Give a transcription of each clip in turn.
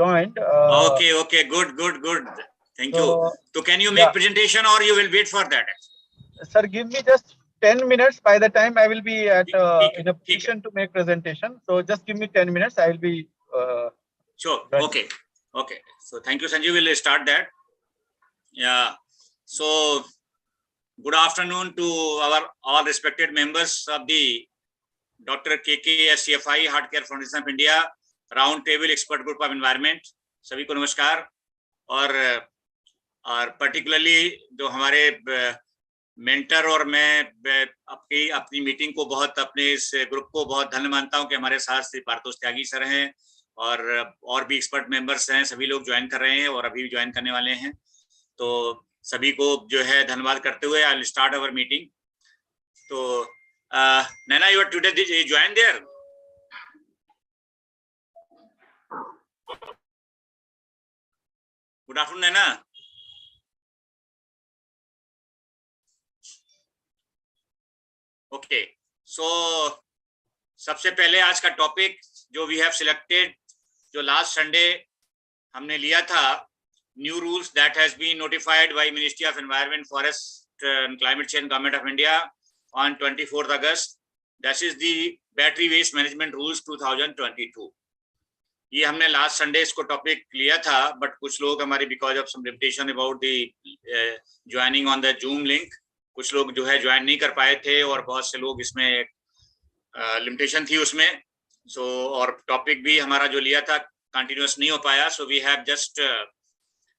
joined. Okay, good. Thank you. So can you make presentation or you will wait for that? Sir, give me just 10 minutes. By the time I will be at in a position to make presentation. So just give me 10 minutes. I will be. Sure. Okay. So thank you, Sanjeev. We'll start that. Yeah. So good afternoon to our all respected members of the Dr. KK HCFI Heart Care Foundation of India Roundtable Expert Group of Environment. सभी को नमस्कार और particularly जो हमारे mentor और मैं अपनी meeting को बहुत अपने इस ग्रुप को बहुत धन्य मानता हूं कि हमारे साथ श्री पार्थोस त्यागी सर हैं और भी एक्सपर्ट मेंबर्स हैं, सभी लोग ज्वाइन कर रहे हैं और अभी ज्वाइन करने वाले हैं, तो सभी को जो है धन्यवाद करते हुए I will start our meeting. तो Naina, you are today join there. Good afternoon Naina. Okay, so सबसे पहले आज का टॉपिक जो वी हैव सिलेक्टेड, जो लास्ट संडे हमने लिया था, new rules that has been notified by ministry of environment, forest and climate change, government of India on 24 August. That is the battery waste management rules 2022. ये हमने last Sunday इसको topic लिया था, but कुछ लोग हमारे because of some limitation about the joining on the Zoom link, कुछ लोग जो है ज्वाइन नहीं कर पाए थे और बहुत से लोग इसमें लिमिटेशन थी उसमें. सो और टॉपिक भी हमारा जो लिया था कंटिन्यूअस नहीं हो पाया. सो वी हैव जस्ट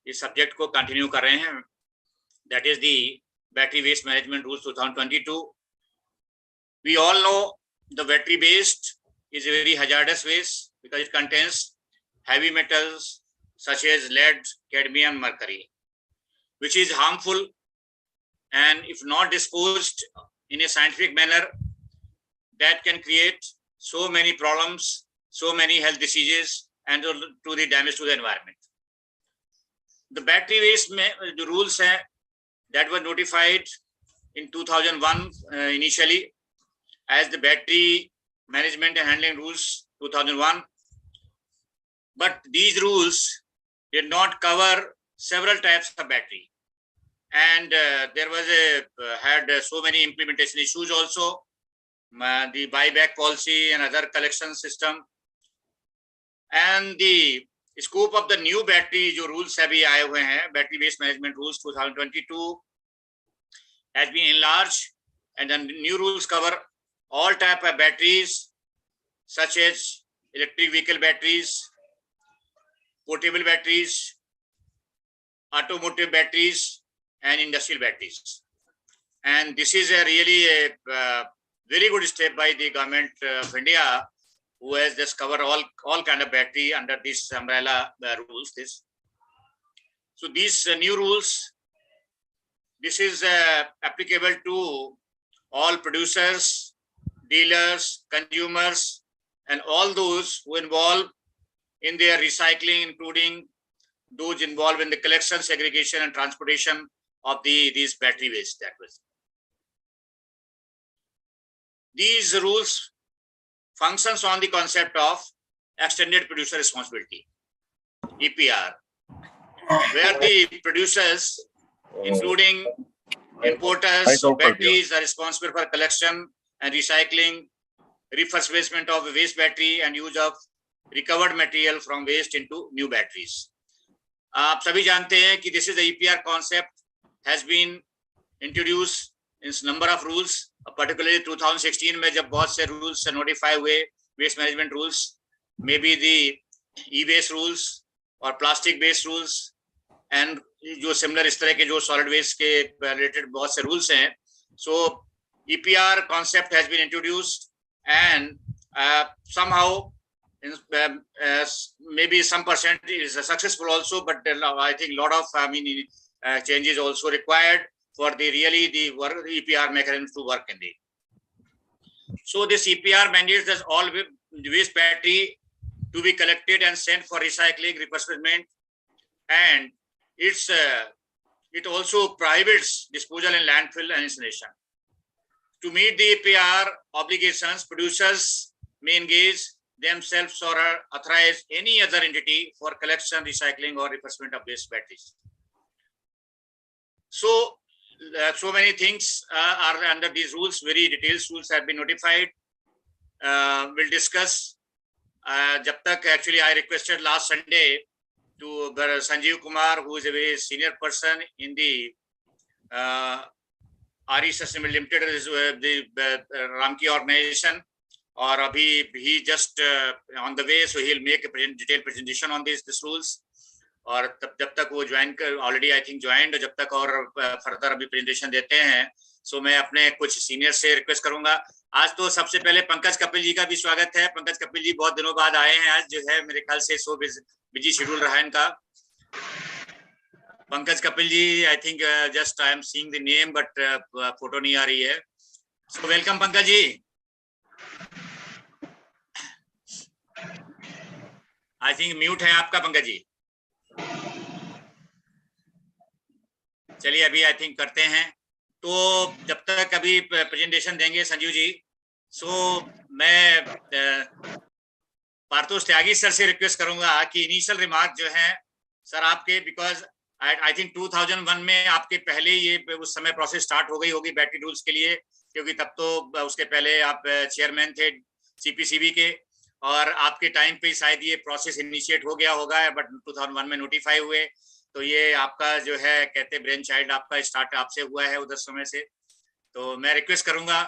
इस सब्जेक्ट को कंटिन्यू कर रहे हैं. That is the battery waste management rules 2022. We all know the battery waste is a very hazardous waste because it contains heavy metals such as lead, cadmium, mercury, which is harmful, and if not disposed in a scientific manner, that can create so many problems, so many health diseases, and to the damage to the environment. The battery waste the rules that were notified in 2001 initially as the battery management and handling rules 2001, but these rules did not cover several types of battery, and there was had so many implementation issues also, the buyback policy and other collection system, and the scope of the new battery जो rules अभी आए हुए हैं, battery waste management rules 2022 has been enlarged, and the new rules cover all type of batteries such as electric vehicle batteries, portable batteries, automotive batteries, and industrial batteries. And this is a really a very good step by the government of India, who has just covered all kind of battery under this umbrella rules. So these new rules, this is applicable to all producers, dealers, consumers, and all those who involve in their recycling, including those involved in the collection, segregation, and transportation of these battery waste. That was. These rules functions on the concept of extended producer responsibility, EPR, where the producers, including importers, batteries, are responsible for collection and recycling, refurbishment of waste battery, and use of recovered material from waste into new batteries. आप सभी जानते हैं कि this is the EPR concept has been introduced in number of rules, particularly 2016 में जब बहुत से rules notify हुए, waste management rules, maybe the e-waste rules और plastic waste rules, and जो similar इस तरह के जो solid waste के related बहुत से rules हैं. So EPR concept has been introduced, and somehow maybe some percent is successful also, but I think a lot of changes also required for the EPR mechanisms to work in the. So this EPR mandates that all waste battery to be collected and sent for recycling, refurbishment, and it also prohibits disposal in landfill and incineration. To meet the EPR obligations, producers may engage themselves or authorize any other entity for collection, recycling, or refurbishment of waste batteries. So, so many things are under these rules. Very detailed rules have been notified. We'll discuss. Jab tak, actually, I requested last Sunday to Sanjeev Kumar, who is a very senior person in the RE Sustainable Limited, the Ramki organization, or abhi he just on the way, so he'll make a detailed presentation on these rules. और तब जब तक वो join कर already I think joined, जब तक और further अभी प्रेजेंटेशन देते हैं, सो मैं अपने कुछ सीनियर से रिक्वेस्ट करूंगा. आज तो सबसे पहले पंकज कपिल जी का भी स्वागत है. पंकज कपिल जी बहुत दिनों बाद आए हैं आज, जो है मेरे ख्याल से सो बिजी शेड्यूल रहा है इनका. Pankaj Kapil ji, I think just I am seeing the name but photo नहीं आ रही है. So welcome Pankaj ji. I think mute है आपका पंकज जी. चलिए अभी आई थिंक करते हैं. तो जब तक अभी प्रेजेंटेशन देंगे संजीव जी, सो मैं पार्थोस त्यागी सर से रिक्वेस्ट करूंगा कि इनिशियल रिमार्क जो है सर आपके, बिकॉज आई थिंक 2001 में आपके पहले ये उस समय प्रोसेस स्टार्ट हो गई होगी बैटरी रूल्स के लिए, क्योंकि तब तो उसके पहले आप चेयरमैन थे सीपीसीबी के, और आपके टाइम पे शायद ये प्रोसेस इनिशिएट हो गया होगा, बट 2001 में नोटिफाई हुए. तो ये आपका जो है कहते ब्रेन चाइल्ड आपका स्टार्ट आपसे हुआ है उधर समय से. तो मैं रिक्वेस्ट करूंगा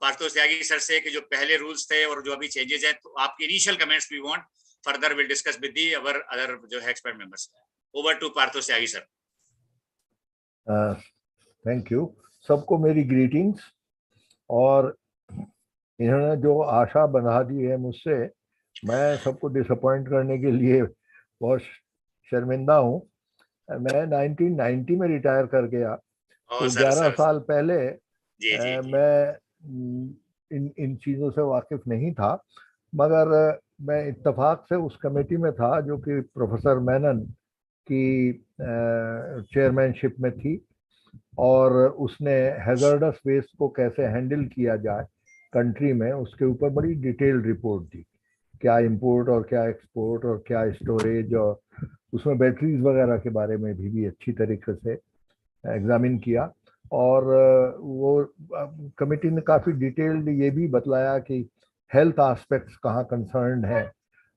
पार्थोस त्यागी सर से कि जो पहले रूल्स थे और जो अभी चेंजेस हैं, तो आपके initial comments we want, further will discuss with the our other जो है expert members. Over to Parthos Tyagi sir. Thank you. सबको मेरी ग्रीटिंग्स. और इन्होंने जो आशा बना दी है मुझसे, मैं सबको डिसअपॉइंट करने के लिए बहुत शर्मिंदा हूँ. मैं 1990 में रिटायर कर गया, तो 11 साल पहले मैं इन चीज़ों से वाकिफ नहीं था, मगर मैं इत्तेफाक से उस कमेटी में था जो कि प्रोफेसर मेनन की चेयरमैनशिप में थी, और उसने हैजर्डस वेस्ट को कैसे हैंडल किया जाए कंट्री में, उसके ऊपर बड़ी डिटेल्ड रिपोर्ट दी. क्या इंपोर्ट और क्या एक्सपोर्ट और क्या स्टोरेज, और उसमें बैटरीज वगैरह के बारे में भी अच्छी तरीके से एग्जामिन किया. और वो कमेटी ने काफ़ी डिटेल्ड ये भी बतलाया कि हेल्थ एस्पेक्ट्स कहाँ कंसर्न है,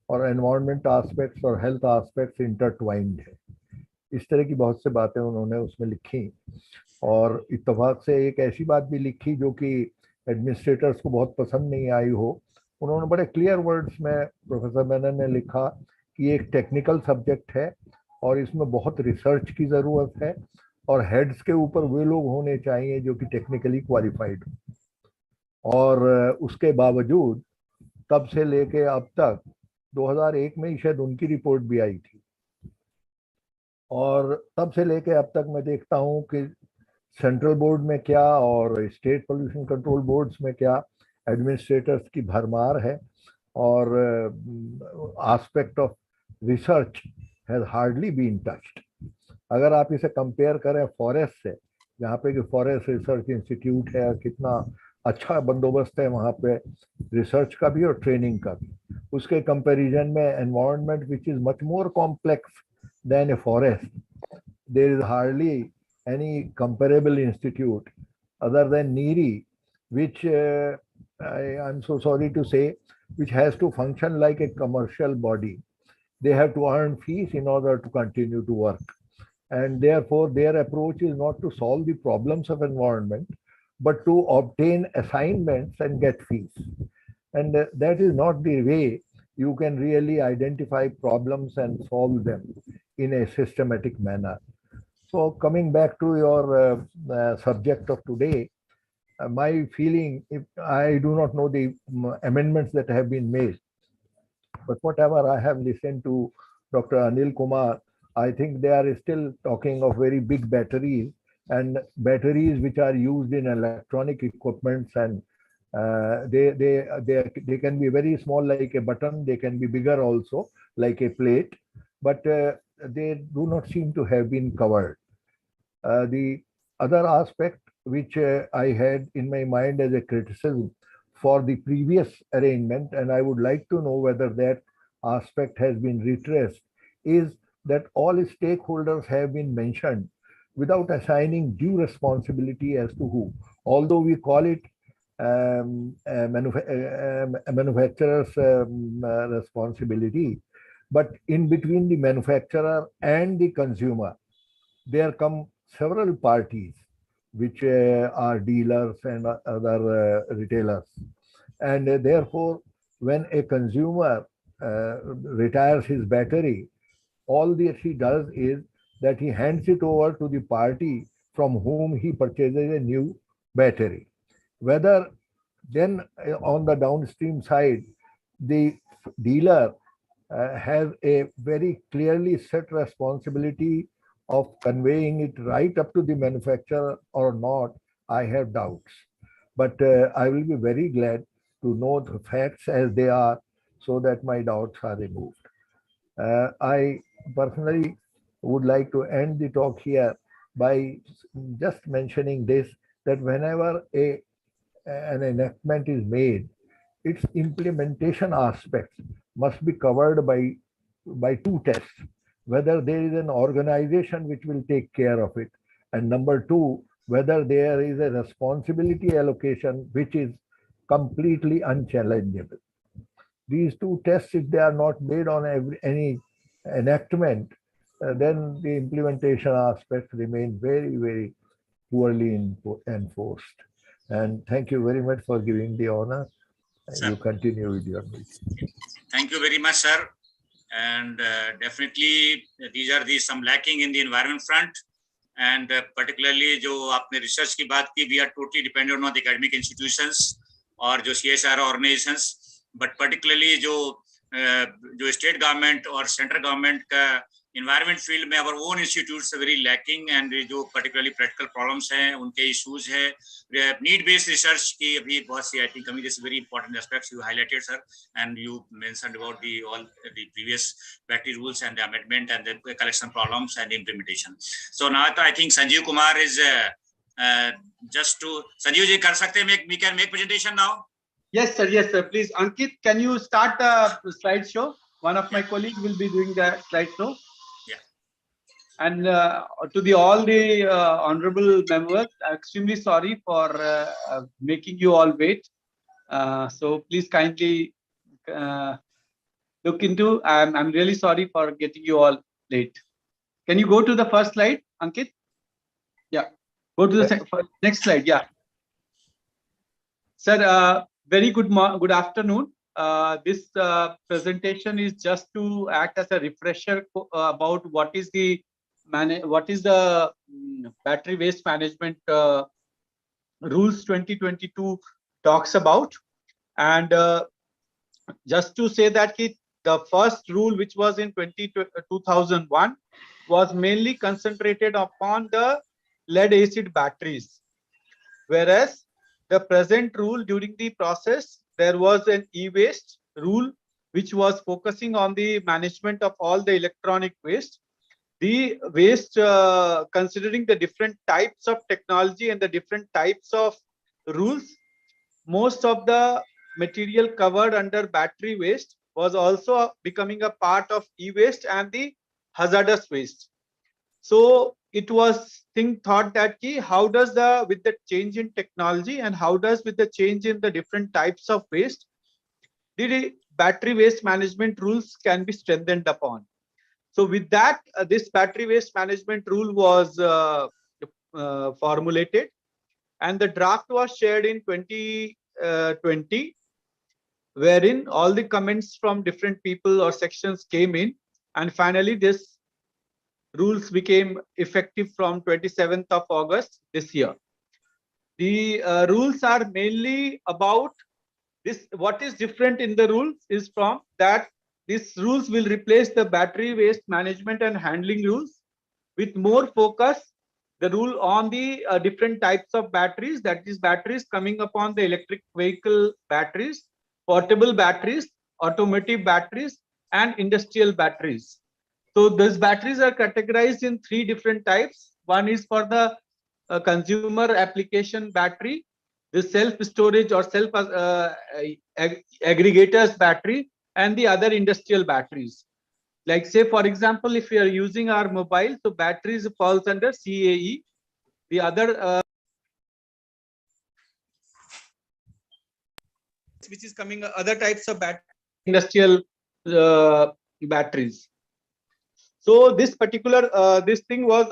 और एनवायरनमेंट एस्पेक्ट्स और हेल्थ एस्पेक्ट्स इंटरट्वाइंड है. इस तरह की बहुत से बातें उन्होंने उसमें लिखी. और इत्तेफाक से एक ऐसी बात भी लिखी जो कि एडमिनिस्ट्रेटर्स को बहुत पसंद नहीं आई हो. उन्होंने बड़े क्लियर वर्ड्स में, प्रोफेसर मेनन ने लिखा कि ये एक टेक्निकल सब्जेक्ट है और इसमें बहुत रिसर्च की ज़रूरत है, और हेड्स के ऊपर वे लोग होने चाहिए जो कि टेक्निकली क्वालिफाइड हो. और उसके बावजूद तब से लेके अब तक 2001 में ही शायद उनकी रिपोर्ट भी आई थी, और तब से लेके अब तक मैं देखता हूँ कि सेंट्रल बोर्ड में क्या और स्टेट पोल्यूशन कंट्रोल बोर्ड्स में क्या एडमिनिस्ट्रेटर्स की भरमार है, और aspect of research has hardly been touched. अगर आप इसे कंपेयर करें फॉरेस्ट से, जहाँ पे कि फॉरेस्ट रिसर्च इंस्टीट्यूट है, कितना अच्छा बंदोबस्त है वहाँ पे रिसर्च का भी और ट्रेनिंग का भी, उसके कंपैरिजन में environment which is much more complex than a forest, there is hardly any comparable institute other than NEERI, which I'm so sorry to say, which has to function like a commercial body. They have to earn fees in order to continue to work. And therefore, their approach is not to solve the problems of environment, but to obtain assignments and get fees. And that is not the way you can really identify problems and solve them in a systematic manner. So coming back to your subject of today, my feeling, if I do not know the amendments that have been made, but whatever I have listened to Dr. Anil Kumar, I think they are still talking of very big batteries, and batteries which are used in electronic equipments, and they can be very small like a button, they can be bigger also like a plate, but they do not seem to have been covered. The other aspect which I had in my mind as a criticism for the previous arrangement, and I would like to know whether that aspect has been retraced, is that all stakeholders have been mentioned without assigning due responsibility as to who. Although we call it a manufacturer's responsibility, but in between the manufacturer and the consumer, there come several parties which are dealers and other retailers. And therefore, when a consumer retires his battery, all that he does is that he hands it over to the party from whom he purchases a new battery. Whether then on the downstream side, the dealer has a very clearly set responsibility of conveying it right up to the manufacturer or not, I have doubts. But I will be very glad to know the facts as they are so that my doubts are removed. I personally would like to end the talk here by just mentioning this, that whenever an enactment is made, its implementation aspects must be covered by two tests: whether there is an organization which will take care of it, and number two, whether there is a responsibility allocation which is completely unchallengeable. These two tests, if they are not made on any enactment, then the implementation aspects remain very, very poorly enforced. And thank you very much for giving the honor. You continue with your meeting. Thank you very much, sir. And definitely these are some lacking in the environment front. And particularly जो आपने research की बात की, we are totally dependent on the academic institutions और जो CSR organizations. But particularly जो state government और central government का environment field में our own institutes are very lacking, and जो particularly practical problems हैं, उनके issues हैं, need based research की अभी बहुत सी I think कमी. This is very important aspects you highlighted, sir, and you mentioned about all the previous battery rules and the amendment and the collection problems and implementation. So now I think Sanjeev Kumar is just to Sanjeev ji कर सकते हैं, we can make presentation now. Yes, sir. Yes, sir. Please, Ankit, can you start the slideshow? One of my colleagues will be doing the slideshow. Yeah. And to all the honorable members, extremely sorry for making you all wait. So please kindly look into. I'm really sorry for getting you all late. Can you go to the first slide, Ankit? Yeah. Go to the next slide. Yeah. Sir, very good afternoon. This presentation is just to act as a refresher about what is the battery waste management rules 2022 talks about. And just to say that the first rule, which was in 2001, was mainly concentrated upon the lead acid batteries, whereas the present rule, during the process, there was an e-waste rule which was focusing on the management of all the electronic waste. The waste, considering the different types of technology and the different types of rules, most of the material covered under battery waste was also becoming a part of e-waste and the hazardous waste. So it was thought that how does with the change in technology and how does with the change in the different types of waste, the battery waste management rules can be strengthened upon. So with that, this battery waste management rule was formulated, and the draft was shared in 2020, wherein all the comments from different people or sections came in, and finally this rules became effective from 27th of August this year. The rules are mainly about this. What is different in the rules is from that these rules will replace the battery waste management and handling rules with more focus the rule on the different types of batteries, that is batteries coming upon the electric vehicle batteries, portable batteries, automotive batteries, and industrial batteries. So those batteries are categorized in 3 different types. One is for the consumer application battery, the self-storage or aggregators battery, and the other industrial batteries. Like say, for example, if we are using our mobile, so batteries falls under CAE. The other which is coming, other types of industrial batteries. So this particular this thing was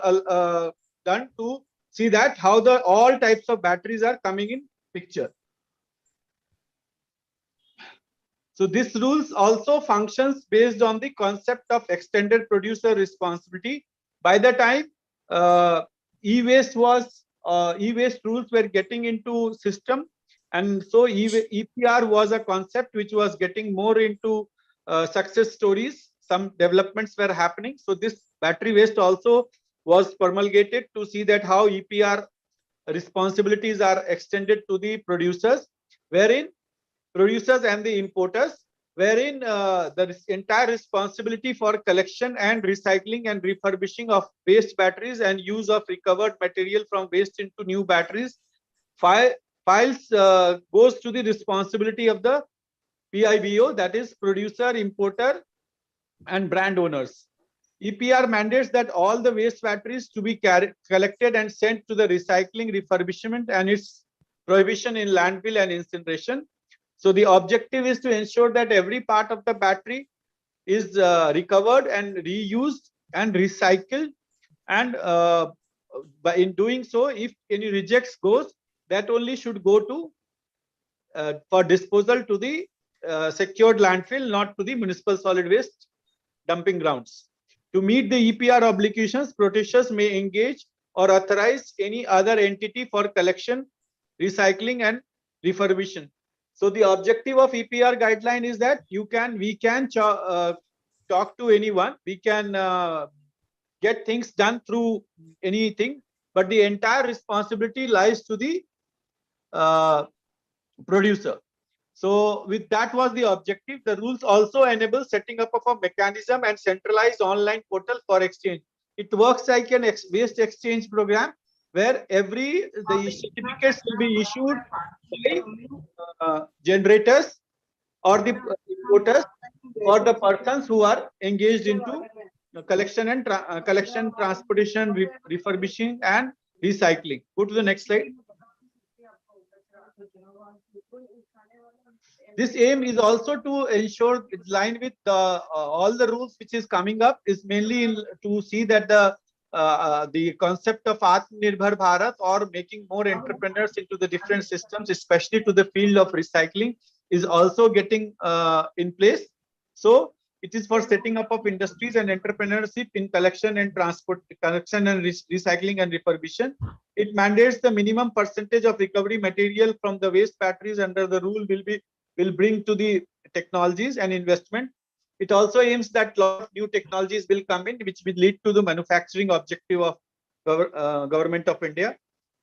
done to see that how the all types of batteries are coming in picture. So this rules also functions based on the concept of extended producer responsibility. By the time e-waste rules were getting into system, and so EPR was a concept which was getting more into success stories. Some developments were happening. So this battery waste also was promulgated to see that how EPR responsibilities are extended to the producers, wherein producers and the importers, wherein the entire responsibility for collection and recycling and refurbishing of waste batteries and use of recovered material from waste into new batteries files goes to the responsibility of the PIBO, that is producer, importer, and brand owners. EPR mandates that all the waste batteries to be collected and sent to the recycling, refurbishment, and its prohibition in landfill and incineration. So the objective is to ensure that every part of the battery is recovered and reused and recycled. And in doing so, if any rejects goes, that only should go to for disposal to the secured landfill, not to the municipal solid waste dumping grounds. To meet the EPR obligations, producers may engage or authorize any other entity for collection, recycling, and refurbishment. So the objective of EPR guideline is that we can talk to anyone, we can get things done through anything, but the entire responsibility lies to the producer. So with that was the objective. The rules also enable setting up of a mechanism and centralized online portal for exchange. It works like an waste exchange program where the certificates will be issued by generators or the importers or the persons who are engaged into collection and transportation, refurbishing, and recycling. Go to the next slide. This aim is also to ensure it's line with all the rules which is coming up, is mainly to see that the concept of Atmanirbhar Bharat, or making more entrepreneurs into the different systems, especially to the field of recycling, is also getting in place. So it is for setting up of industries and entrepreneurship in collection and recycling and refurbishment. It mandates the minimum percentage of recovery material from the waste batteries under the rule will bring to the technologies and investment. It also aims that a lot of new technologies will come in, which will lead to the manufacturing objective of Government of India.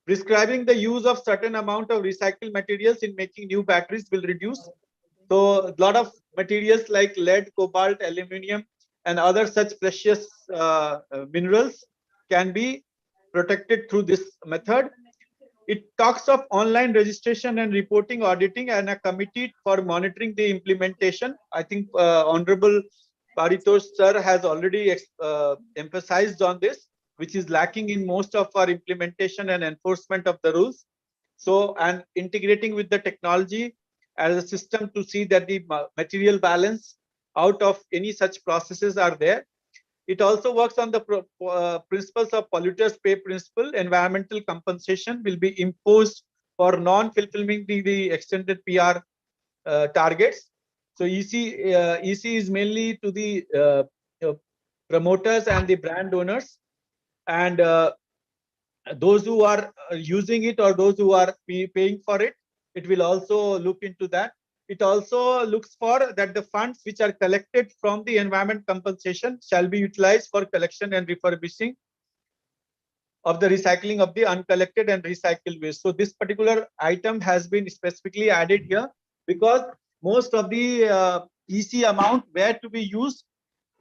Prescribing the use of certain amount of recycled materials in making new batteries will reduce. So a lot of materials like lead, cobalt, aluminium, and other such precious minerals can be protected through this method. It talks of online registration and reporting, auditing, and a committee for monitoring the implementation. I think Honorable Paritosh sir has already emphasized on this, which is lacking in most of our implementation and enforcement of the rules. So, and integrating with the technology as a system to see that the material balance out of any such processes are there. It also works on the principles of polluters pay principle. Environmental compensation will be imposed for non-fulfilling the extended PR targets. So EC is mainly to the promoters and the brand owners, and those who are using it or those who are paying for it. It will also look into that. It also looks for that the funds which are collected from the environment compensation shall be utilized for collection and refurbishing of the recycling of the uncollected and recycled waste. So this particular item has been specifically added here because most of the EC amount where to be used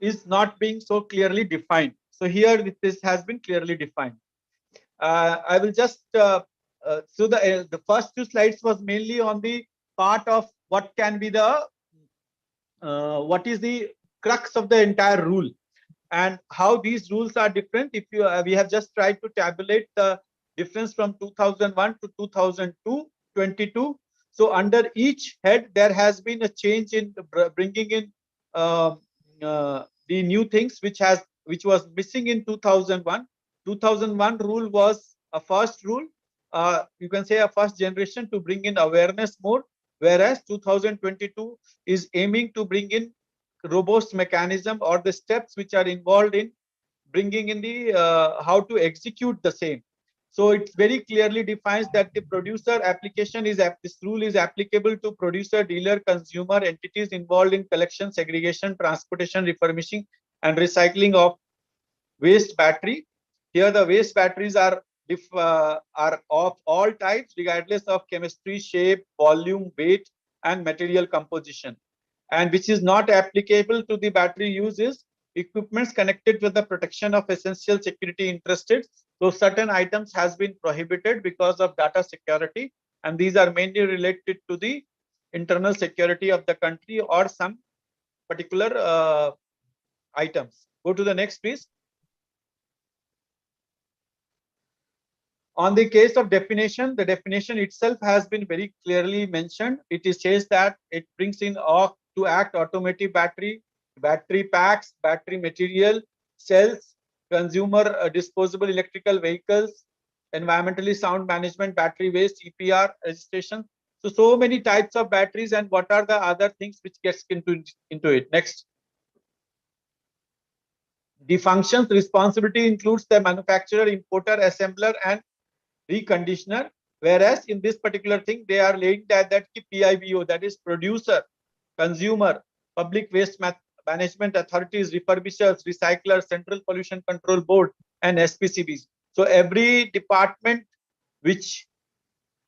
is not being so clearly defined. So here this has been clearly defined. I will just so the first two slides was mainly on the part of what can be the what is the crux of the entire rule and how these rules are different. If you we have just tried to tabulate the difference from 2001 to 2002 22. So under each head there has been a change in bringing in the new things which was missing in 2001. 2001 rule was a first rule, you can say a first generation to bring in awareness more, whereas 2022 is aiming to bring in robust mechanism or the steps which are involved in bringing in the how to execute the same. So it very clearly defines that the producer application is this rule is applicable to producer, dealer, consumer entities involved in collection, segregation, transportation, refurbishing, and recycling of waste battery. Here the waste batteries are of all types, regardless of chemistry, shape, volume, weight, and material composition. And which is not applicable to the battery use is equipments connected with the protection of essential security interested. So certain items has been prohibited because of data security, and these are mainly related to the internal security of the country or some particular items. Go to the next, please. On the case of definition, the definition itself has been very clearly mentioned. It says that it brings in to act automotive battery, battery packs, battery material, cells, consumer disposable electrical vehicles, environmentally sound management, battery waste, EPR registration. So many types of batteries, and what are the other things which gets into it. Next. The functions responsibility includes the manufacturer, importer, assembler, and reconditioner, whereas in this particular thing they are laying that PIBO, that is producer, consumer, public waste management authorities, refurbishers, recyclers, central pollution control board, and SPCBs. So every department which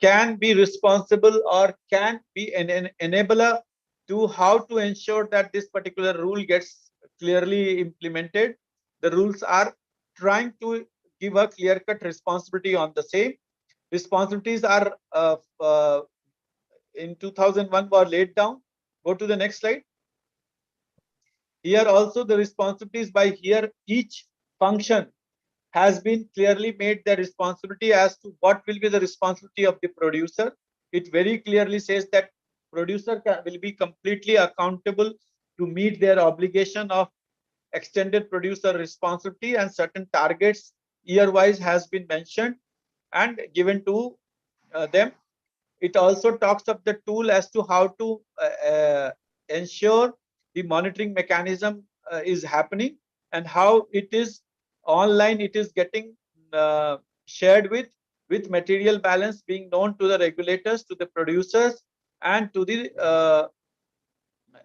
can be responsible or can be an enabler to how to ensure that this particular rule gets clearly implemented. The rules are trying to give a clear-cut responsibility on the same. Responsibilities are in 2001 were laid down. Go to the next slide. Here also the responsibilities by here each function has been clearly made the responsibility as to what will be the responsibility of the producer. It very clearly says that producer will be completely accountable to meet their obligation of extended producer responsibility, and certain targets year-wise has been mentioned and given to them. It also talks of the tool as to how to ensure the monitoring mechanism is happening and how it is online, it is getting shared with material balance being known to the regulators, to the producers, and to the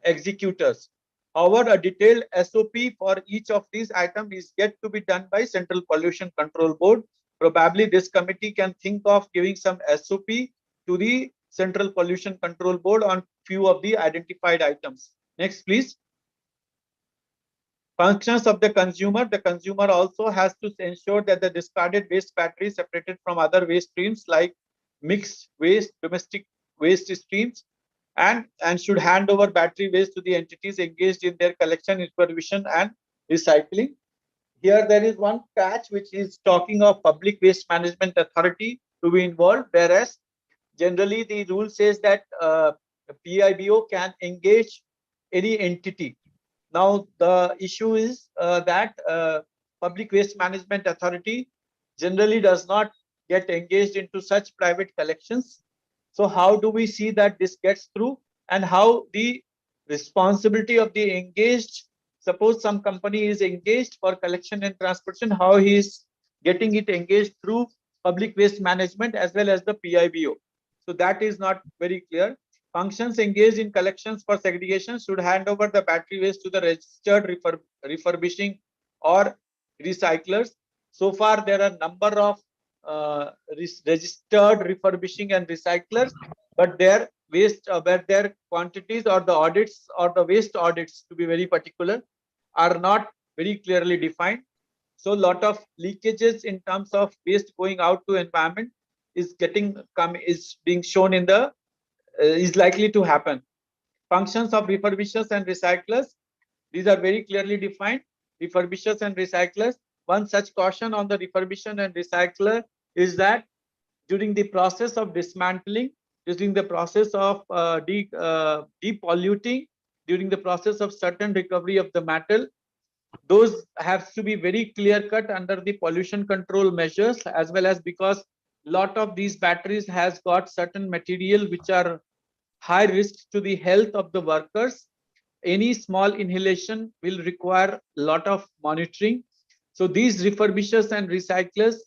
executors. However, a detailed SOP for each of these items is yet to be done by Central Pollution Control Board. Probably this committee can think of giving some SOP to the Central Pollution Control Board on few of the identified items. Next, please. Functions of the consumer. The consumer also has to ensure that the discarded waste battery is separated from other waste streams like mixed waste, domestic waste streams, and should hand over battery waste to the entities engaged in their collection, refurbishment, and recycling. Here there is one catch which is talking of public waste management authority to be involved, whereas generally the rule says that PIBO can engage any entity. Now the issue is that public waste management authority generally does not get engaged into such private collections. So how do we see that this gets through, and how the responsibility of the engaged, suppose some company is engaged for collection and transportation, how he is getting it engaged through public waste management as well as the PIBO. So that is not very clear. Functions engaged in collections for segregation should hand over the battery waste to the registered refurbishing or recyclers. So far, there are number of registered refurbishing and recyclers, but their waste, where their quantities or the audits or the waste audits, to be very particular, are not very clearly defined. So, a lot of leakages in terms of waste going out to environment. is being shown in the is likely to happen. Functions of refurbishers and recyclers, these are very clearly defined. Refurbishers and recyclers. One such caution on the refurbisher and recycler is that during the process of dismantling, during the process of depolluting, during the process of certain recovery of the metal, those have to be very clear cut under the pollution control measures, as well as because lot of these batteries has got certain material which are high risk to the health of the workers. Any small inhalation will require a lot of monitoring. So these refurbishers and recyclers,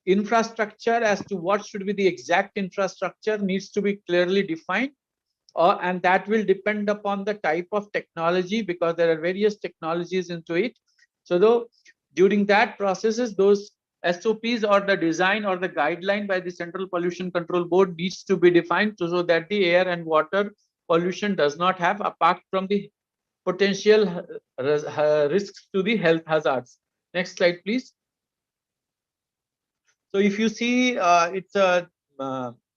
infrastructure as to what should be the exact infrastructure needs to be clearly defined, and that will depend upon the type of technology, because there are various technologies into it. So though during that processes, those SOPs or the design or the guideline by the Central Pollution Control Board needs to be defined so that the air and water pollution does not have, apart from the potential risks to the health hazards. Next slide, please. So if you see, it's a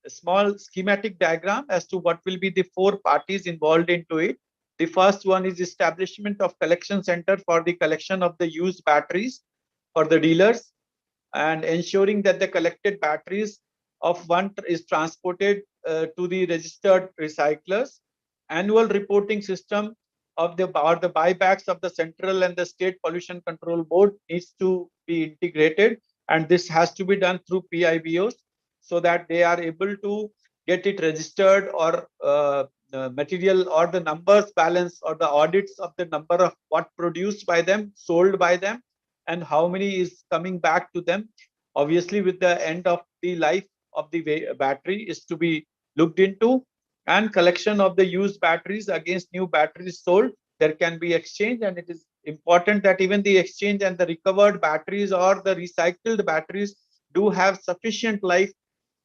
small schematic diagram as to what will be the four parties involved into it. The first one is establishment of collection center for the collection of the used batteries for the dealers, and ensuring that the collected batteries of one is transported to the registered recyclers. Annual reporting system of the buybacks of the central and the state pollution control board needs to be integrated, and this has to be done through PIBOs so that they are able to get it registered, or material or the numbers balance or the audits of the number of what produced by them, sold by them, and how many is coming back to them. Obviously, with the end of the life of the battery is to be looked into, and collection of the used batteries against new batteries sold. There can be exchange, and it is important that even the exchange and the recovered batteries or the recycled batteries do have sufficient life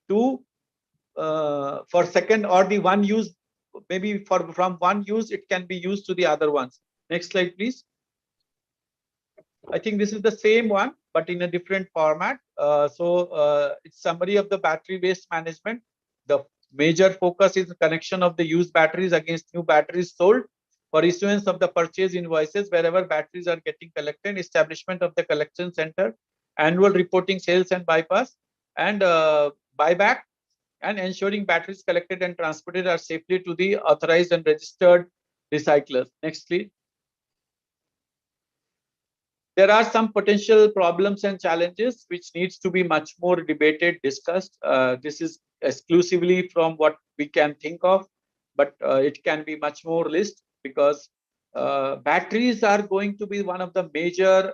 to for second or the one use, maybe from one use it can be used to the other ones. Next slide, please. I think this is the same one, but in a different format. It's summary of the battery waste management. The major focus is the connection of the used batteries against new batteries sold, for issuance of the purchase invoices wherever batteries are getting collected, establishment of the collection center, annual reporting sales and bypass, and buyback, and ensuring batteries collected and transported are safely to the authorized and registered recyclers. Next, please. There are some potential problems and challenges which needs to be much more debated, discussed. This is exclusively from what we can think of, but it can be much more list, because batteries are going to be one of the major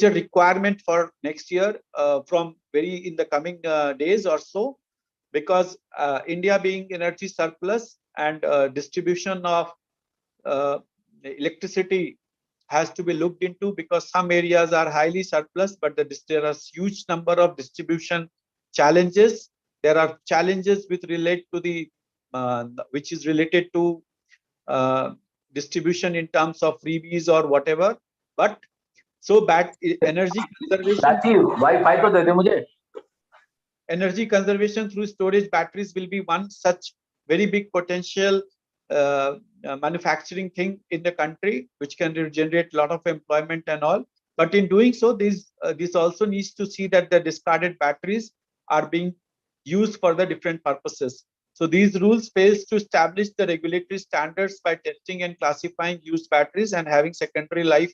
requirement for next year, from in the coming days or so, because India being energy surplus, and distribution of electricity has to be looked into, because some areas are highly surplus, but there are huge number of distribution challenges. There are challenges which relate to the which is related to distribution in terms of freebies or whatever. But so energy conservation, energy conservation through storage batteries will be one such very big potential manufacturing thing in the country, which can generate a lot of employment and all. But in doing so, this also needs to see that the discarded batteries are being used for the different purposes. So these rules fails to establish the regulatory standards by testing and classifying used batteries and having secondary life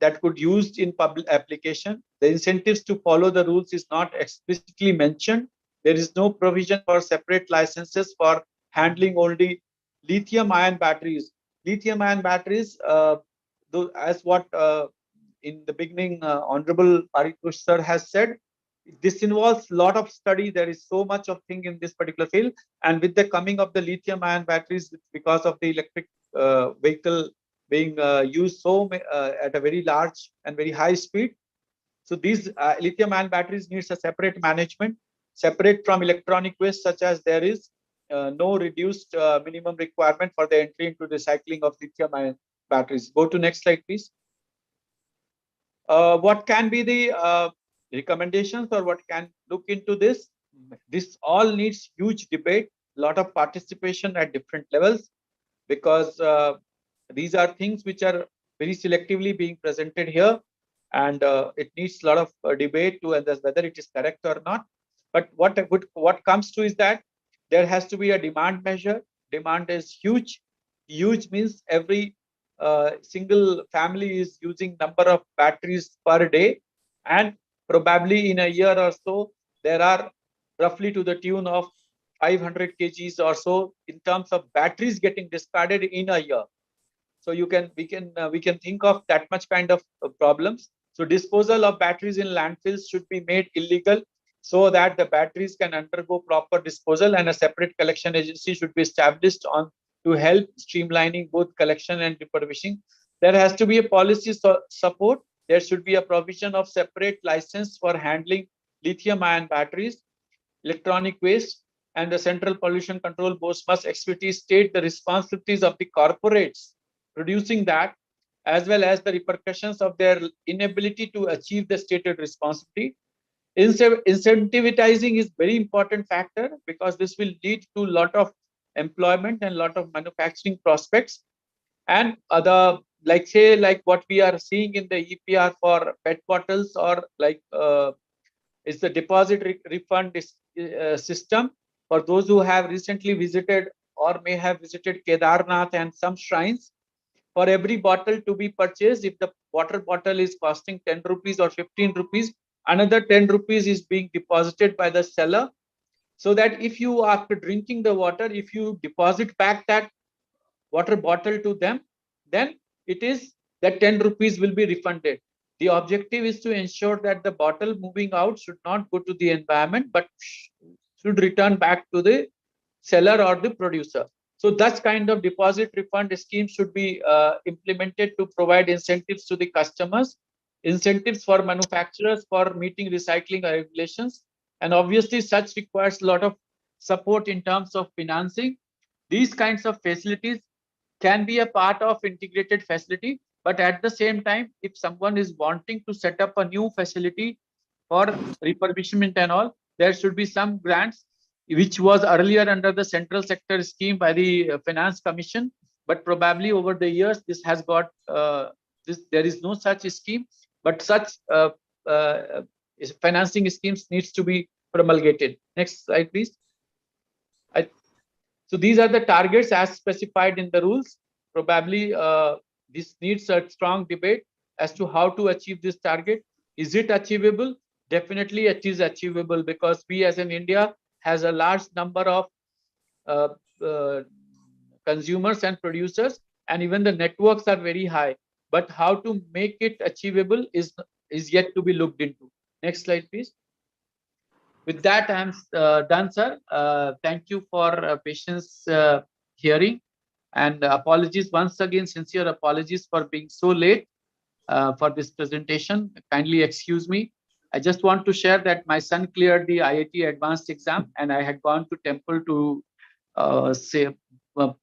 that could used in public application. The incentives to follow the rules is not explicitly mentioned. There is no provision for separate licenses for handling only lithium-ion batteries. Lithium-ion batteries, as what in the beginning Honorable Paritosh sir has said, this involves a lot of study. There is so much of thing in this particular field, and with the coming of the lithium-ion batteries, because of the electric vehicle being used at a very large and very high speed, so these lithium-ion batteries needs a separate management, separate from electronic waste, such as there is no reduced minimum requirement for the entry into recycling of lithium-ion batteries. Go to next slide, please. What can be the recommendations or what can look into this. This all needs huge debate, lot of participation at different levels, because these are things which are very selectively being presented here, and it needs a lot of debate to assess whether it is correct or not. But what comes to is that there has to be a demand measure. Demand is huge. Huge means every single family is using number of batteries per day, and probably in a year or so there are roughly to the tune of 500 kgs or so in terms of batteries getting discarded in a year. So we can think of that much kind of problems. So disposal of batteries in landfills should be made illegal, so that the batteries can undergo proper disposal, and a separate collection agency should be established on to help streamlining both collection and refurbishing. There has to be a policy support. There should be a provision of separate license for handling lithium ion batteries, electronic waste, and the Central Pollution Control Board must explicitly state the responsibilities of the corporates producing that, as well as the repercussions of their inability to achieve the stated responsibility. Incentivizing is very important factor, because this will lead to a lot of employment and a lot of manufacturing prospects. And other, like say, like what we are seeing in the EPR for PET bottles, or like is the deposit refund system for those who have recently visited or may have visited Kedarnath and some shrines. For every bottle to be purchased, if the water bottle is costing 10 rupees or 15 rupees, another 10 rupees is being deposited by the seller, so that if you, after drinking the water, if you deposit back that water bottle to them, then it is that 10 rupees will be refunded. The objective is to ensure that the bottle moving out should not go to the environment, but should return back to the seller or the producer. So that kind of deposit refund scheme should be implemented to provide incentives to the customers, incentives for manufacturers for meeting recycling regulations. And obviously such requires a lot of support in terms of financing. These kinds of facilities can be a part of integrated facility, but at the same time, if someone is wanting to set up a new facility for refurbishment and all, there should be some grants, which was earlier under the central sector scheme by the Finance Commission, but probably over the years this has got there is no such scheme, but such financing schemes needs to be promulgated. Next slide, please. So these are the targets as specified in the rules. Probably this needs a strong debate as to how to achieve this target. Is it achievable? Definitely it is achievable, because we as in India has a large number of consumers and producers, and even the networks are very high. But how to make it achievable is yet to be looked into. Next slide, please. With that, I am done, sir. Thank you for patience hearing, and apologies once again, sincere apologies for being so late for this presentation. Kindly excuse me. I just want to share that my son cleared the IIT advanced exam, and I had gone to temple to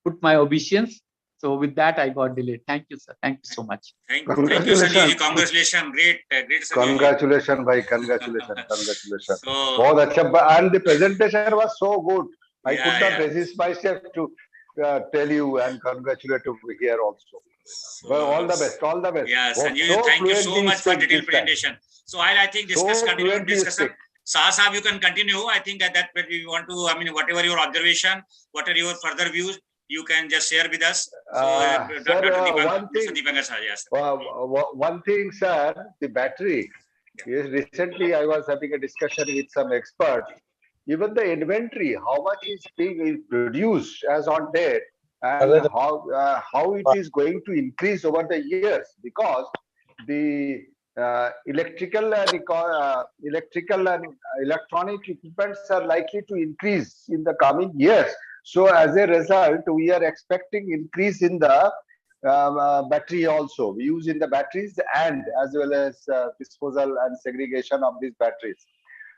put my obeisance. So with that, I got delayed. Thank you, sir. Thank you so much. Thank you, Sanjeev. Congratulations. Great, great. Congratulations, bhai. Congratulations. So, बहुत अच्छा. And the presentation was so good. I could not yeah. resist myself to tell you and congratulate you here also. So, Well, all the best. All the best. Yeah, Sanjeev, So thank you so fluently much for speak detailed this time. presentation. So I think discuss, So continue fluently discussion. speak. Sahab, you can continue. I think that we want to, I mean, whatever your observation, what are your further views, you can just share with us. So, one thing, sir, the battery. Yes, recently I was having a discussion with some experts. Even the inventory, how much is being produced as on date, and how it is going to increase over the years, because the electrical and electronic equipments are likely to increase in the coming years. So as a result, we are expecting increase in the battery also, use in the batteries, and as well as disposal and segregation of these batteries.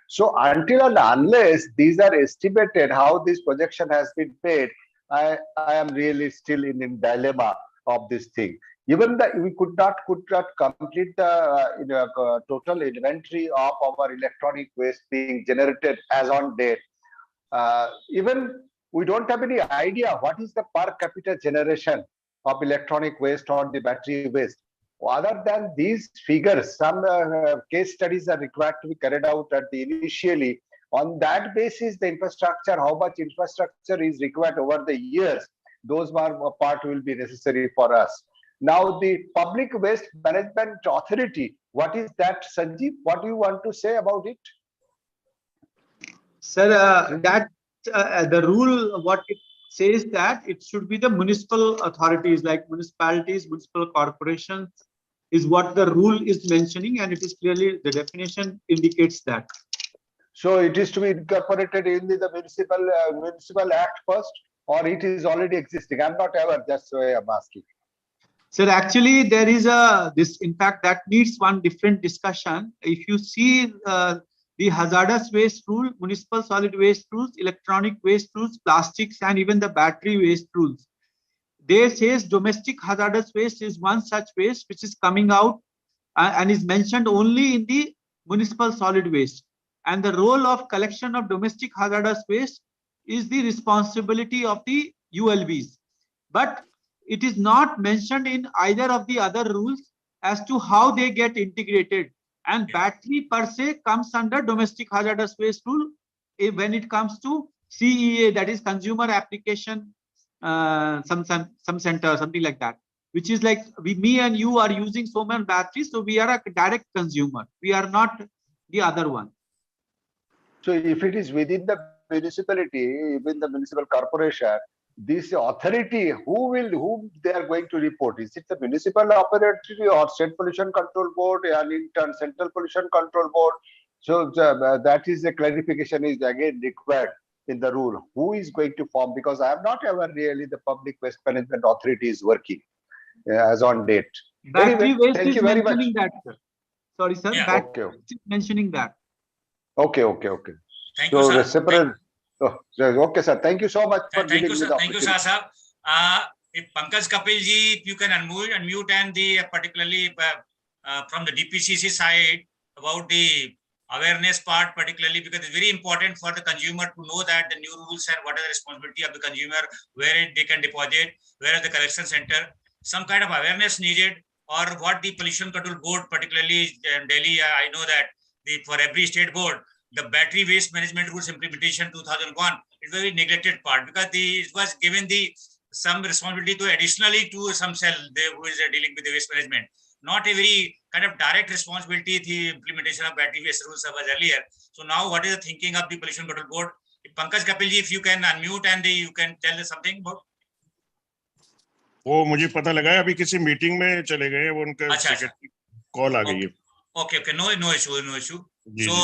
So until and unless these are estimated, how this projection has been paid, I am really still in dilemma of this thing. Even we could not complete the total inventory of our electronic waste being generated as on date. Even we don't have any idea what is the per capita generation of electronic waste or the battery waste. Other than these figures, some case studies are required to be carried out at the initially. On that basis, the infrastructure, how much infrastructure is required over the years, those part will be necessary for us. Now, the Public Waste Management Authority, what is that, Sanjeev? What do you want to say about it? Sir, the rule, what it says that it should be the municipal authorities like municipalities, municipal corporations is what the rule is mentioning, and it is clearly the definition indicates that. So it is to be incorporated in the municipal act first, or it is already existing? I'm not aware. That's why I'm asking. Sir, actually, there is in fact, that needs one different discussion. If you see the hazardous waste rule, municipal solid waste rules, electronic waste rules, plastics, and even the battery waste rules, they says domestic hazardous waste is one such waste which is coming out and is mentioned only in the municipal solid waste. And the role of collection of domestic hazardous waste is the responsibility of the ULBs. But it is not mentioned in either of the other rules as to how they get integrated. And battery per se comes under domestic hazardous waste rule when it comes to CEA, that is consumer application, some center, something like that, which is like me and you are using so many batteries, so we are a direct consumer. We are not the other one. So if it is within the municipality, within the municipal corporation, this authority, whom they are going to report? Is it the municipal authority or State Pollution Control Board and in turn Central Pollution Control Board? So that is the clarification is again required in the rule. Who is going to form? Because I am not aware really the Public Waste Management Authority is working as on date. Battery Anyway, waste thank is you very much. mentioning that, sir. Sorry, sir. Yeah. Battery Okay. is mentioning that. Okay. Thank So you, sir. separate. Okay, sir. Thank you so much for Thank giving you, me sir. the Thank you, opportunity. sir. If Pankaj Kapil ji, if you can unmute and the particularly from the DPCC side about the awareness part, particularly because it's very important for the consumer to know that the new rules and what is the responsibility of the consumer, where they can deposit, where is the collection center, some kind of awareness needed, or what the Pollution Control Board, particularly in Delhi, I know that for every state board, the battery waste management rules implementation 2001 is very neglected part, because it was given some responsibility to additionally to some cell who is dealing with the waste management, not a very kind of direct responsibility. The implementation of battery waste rules was earlier. So now what is the thinking of the Pollution Control Board? If Pankaj Kapil ji, if you can unmute and you can tell us something about. वो मुझे पता लगा है अभी किसी meeting में चले गए, वो उनका सेक्रेटरी कॉल आ गई है. Okay, no issue. So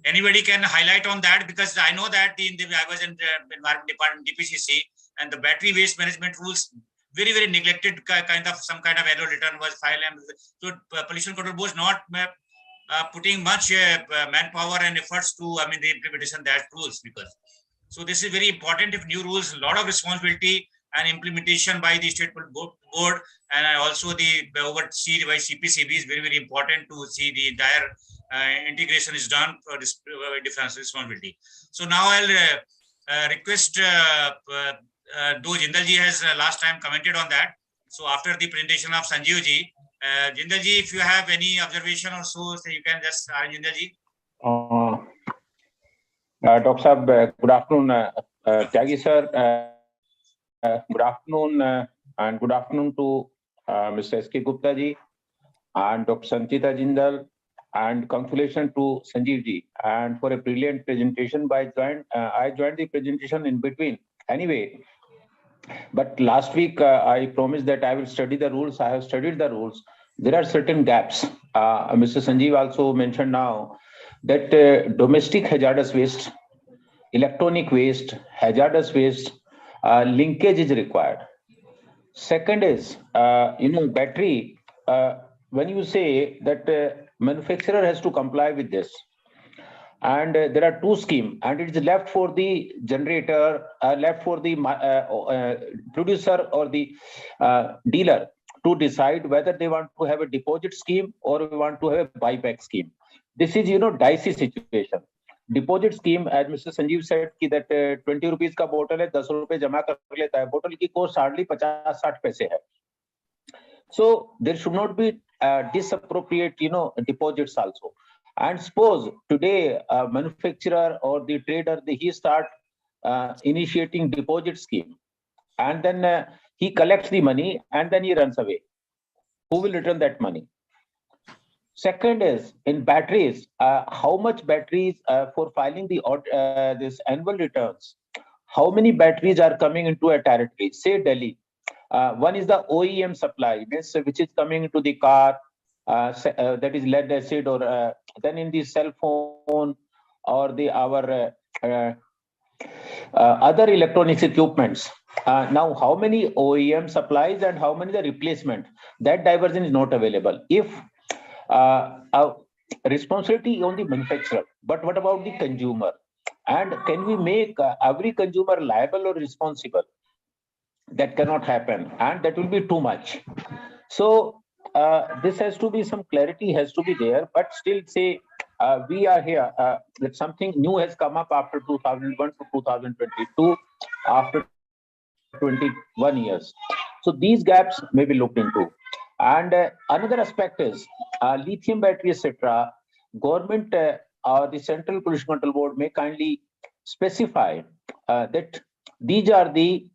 anybody can highlight on that, because I know that I was in the Environment Department, DPCC, and the battery waste management rules very neglected. Kind of some kind of annual return was filed, and so Pollution Control Board is not putting much manpower and efforts to the implementation of that rules, because so this is very important. If new rules, a lot of responsibility and implementation by the state board, and also the overseen by CPCB is very important to see the entire integration is done for this different responsibility. So now I'll request, though Jindal ji has last time commented on that. So after the presentation of Sanjeev ji, Jindal ji, if you have any observation or so you can just, Jindal ji. Dr. Sahab, good afternoon. Tyagi sir, good afternoon, and good afternoon to Mr. S.K. Gupta ji and Dr. Sanchita Jindal, and congratulations to Sanjeev ji, and for a brilliant presentation. I joined the presentation in between anyway, but last week I promised that I will study the rules. I have studied the rules. There are certain gaps. Mr. Sanjeev also mentioned now that domestic hazardous waste, electronic waste, hazardous waste, linkage is required. Second is, battery, when you say that manufacturer has to comply with this, and there are two schemes, and it is left for the generator, left for the producer or the dealer to decide whether they want to have a deposit scheme or we want to have a buyback scheme. This is, dicey situation. Deposit scheme, as Mr. Sanjeev said, that 20 rupees का bottle है, 10 रुपए जमा कर लेता है, bottle की cost hardly 50-60 पैसे है. So there should not be disappropriate, deposits also. And suppose today a manufacturer or the trader, he start initiating deposit scheme, and then he collects the money and then he runs away. Who will return that money? Second is in batteries. How much batteries for filing the this annual returns? How many batteries are coming into a territory? Say Delhi. One is the OEM supply, which is coming into the car, that is lead acid, or then in the cell phone or the our other electronics equipments. Now, how many OEM supplies and how many the replacement? That diversion is not available. If responsibility on the manufacturer, but what about the consumer? And can we make every consumer liable or responsible? That cannot happen, and that will be too much. So this has to be, some clarity has to be there, but still say we are here that something new has come up after 2001 to 2022, after 21 years. So these gaps may be looked into. And another aspect is lithium battery, etc. Government or the Central Pollution Control Board may kindly specify that these are the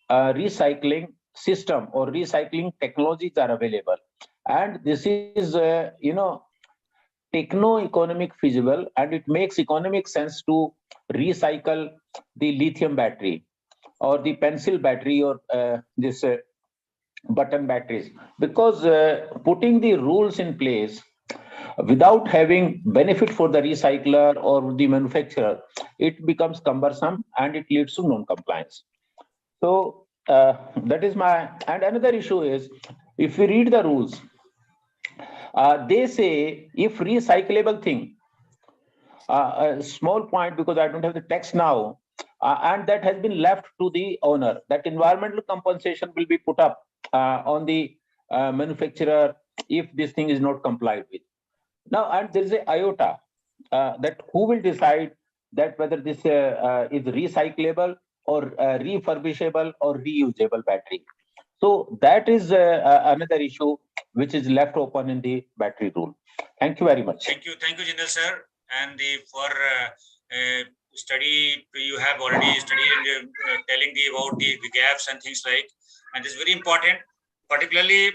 recycling system or recycling technologies are available, and this is techno-economic feasible, and it makes economic sense to recycle the lithium battery or the pencil battery or this button batteries, because putting the rules in place without having benefit for the recycler or the manufacturer, it becomes cumbersome and it leads to non-compliance. So that is my, and another issue is, if we read the rules, they say if recyclable thing, a small point because I don't have the text now, and that has been left to the owner, that environmental compensation will be put up on the manufacturer if this thing is not complied with. Now, and there is a iota that who will decide that whether this is recyclable or refurbishable or reusable battery. So that is another issue which is left open in the battery rule. Thank you very much. Thank you, Jindal sir. And for study, you have already studied and telling about the gaps and things like, and this is very important. Particularly,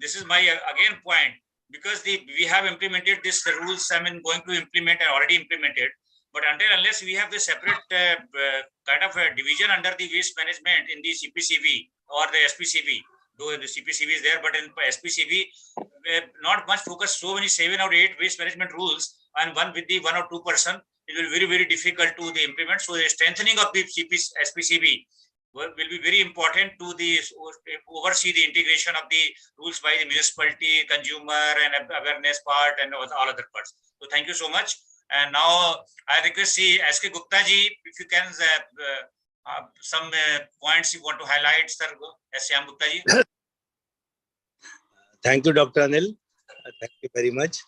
this is my again point, because we have implemented this rules. I mean, going to implement and already implemented. But unless we have the separate kind of a division under the waste management in the CPCB or the SPCB, though the CPCB is there, but in SPCB, not much focus, so many 7 or 8 waste management rules, and one with the 1 or 2 person, it will be very, very difficult to the implement. So the strengthening of the SPCB will be very important to the oversee the integration of the rules by the municipality, consumer, and awareness part, and all other parts. So thank you so much. And now I request SK Gupta ji, if you can some points you want to highlight, sir. Shyam Gupta ji. Thank you, Dr. Anil. Thank you very much.